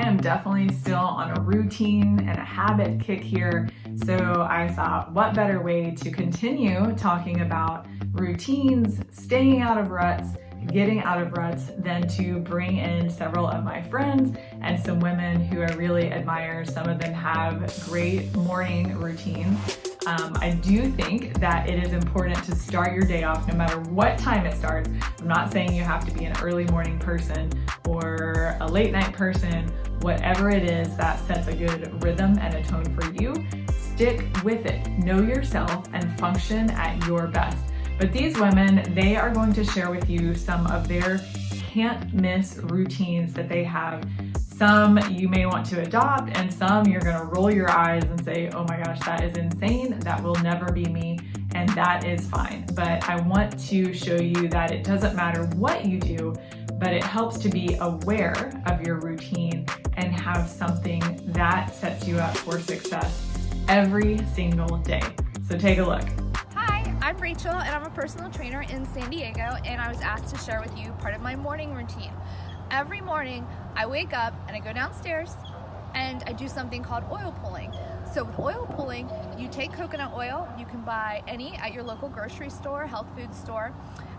am definitely still on a routine and a habit kick here. So I thought, what better way to continue talking about routines, staying out of ruts, getting out of ruts, than to bring in several of my friends and some women who I really admire. Some of them have great morning routines. I do think that it is important to start your day off no matter what time it starts. I'm not saying you have to be an early morning person or a late night person. Whatever it is that sets a good rhythm and a tone for you, stick with it. Know yourself and function at your best. But these women, they are going to share with you some of their can't miss routines that they have. Some you may want to adopt, and some you're gonna roll your eyes and say, oh my gosh, that is insane. That will never be me, and that is fine. But I want to show you that it doesn't matter what you do, but it helps to be aware of your routine and have something that sets you up for success every single day. So take a look. I'm Rachel and I'm a personal trainer in San Diego, and I was asked to share with you part of my morning routine. Every morning I wake up and I go downstairs and I do something called oil pulling. So with oil pulling, you take coconut oil, you can buy any at your local grocery store, health food store.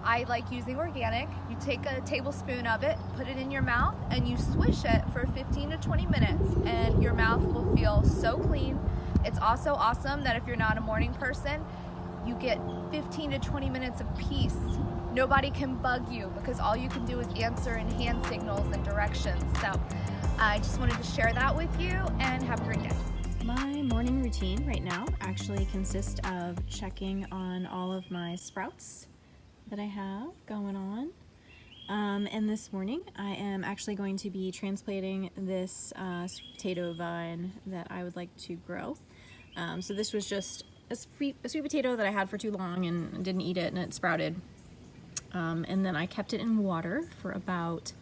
I like using organic. You take a tablespoon of it, put it in your mouth, and you swish it for 15 to 20 minutes, and your mouth will feel so clean. It's also awesome that if you're not a morning person, you get 15 to 20 minutes of peace. Nobody can bug you because all you can do is answer in hand signals and directions. So I just wanted to share that with you, and have a great day. My morning routine right now actually consists of checking on all of my sprouts that I have going on. And this morning I am actually going to be transplanting this sweet potato vine that I would like to grow. So this was just a sweet potato that I had for too long and didn't eat it, and it sprouted. And then I kept it in water for about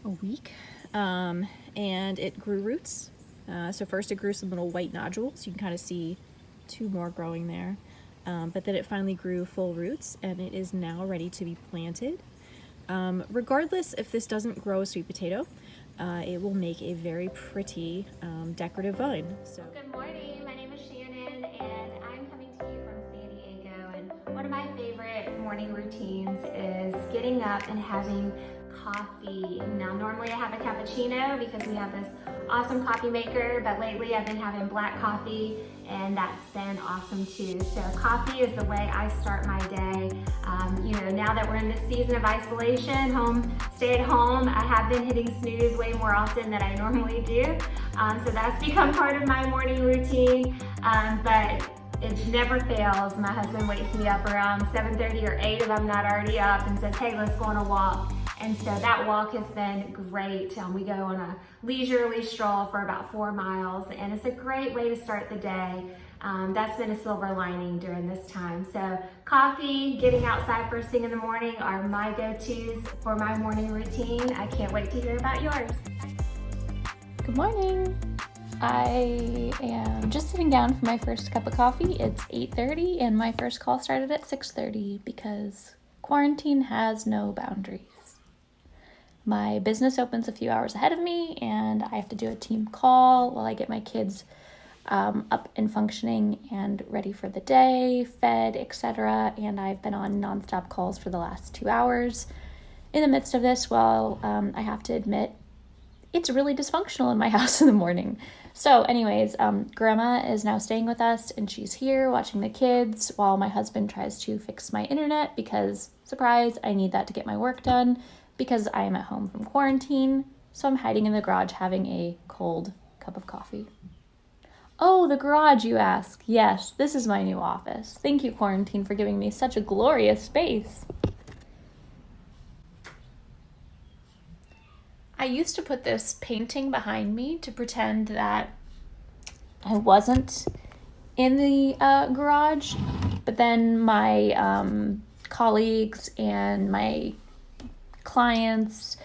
a week, and it grew roots. So first it grew some little white nodules. You can kind of see two more growing there. But then it finally grew full roots, and it is now ready to be planted. Regardless if this doesn't grow a sweet potato, it will make a very pretty decorative vine. So. Good morning, my name is Shannon, and I'm coming to you from San Diego, and one of my favorite morning routines is getting up and having coffee. Now normally I have a cappuccino because we have this awesome coffee maker, but lately I've been having black coffee, and that's been awesome too. So coffee is the way I start my day. Now that we're in this season of isolation, stay at home, I have been hitting snooze way more often than I normally do. So that's become part of my morning routine, but it never fails. My husband wakes me up around 7:30 or 8 if I'm not already up, and says, hey, let's go on a walk. And so that walk has been great. We go on a leisurely stroll for about 4 miles, and it's a great way to start the day. That's been a silver lining during this time. So coffee, getting outside first thing in the morning are my go-tos for my morning routine. I can't wait to hear about yours. Good morning. I am just sitting down for my first cup of coffee. It's 8:30 and my first call started at 6:30 because quarantine has no boundaries. My business opens a few hours ahead of me, and I have to do a team call while I get my kids up and functioning and ready for the day, fed, etc. And I've been on nonstop calls for the last 2 hours. In the midst of this, I have to admit, it's really dysfunctional in my house in the morning. So anyways, Grandma is now staying with us, and she's here watching the kids while my husband tries to fix my internet because, surprise, I need that to get my work done because I am at home from quarantine. So I'm hiding in the garage having a cold cup of coffee. Oh, the garage, you ask? Yes, this is my new office. Thank you, quarantine, for giving me such a glorious space. I used to put this painting behind me to pretend that I wasn't in the garage, but then my colleagues and my clients,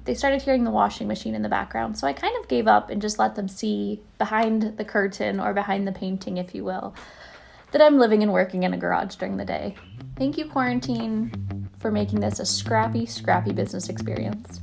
they started hearing the washing machine in the background, so I kind of gave up and just let them see behind the curtain, or behind the painting, if you will, that I'm living and working in a garage during the day. Thank you, quarantine, for making this a scrappy business experience.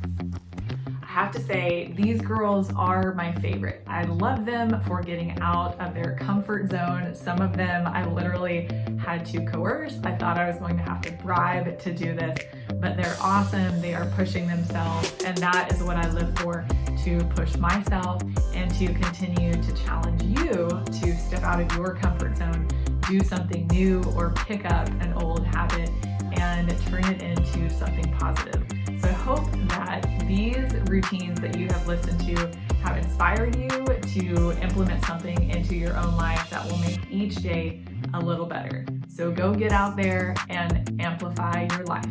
I have to say, these girls are my favorite. I love them for getting out of their comfort zone. Some of them I literally had to coerce. I thought I was going to have to bribe to do this, but they're awesome. They are pushing themselves, and that is what I live for, to push myself and to continue to challenge you to step out of your comfort zone, do something new, or pick up an old habit and turn it into something positive. So I hope that these routines that you have listened to have inspired you to implement something into your own life that will make each day a little better. So go get out there and amplify your life.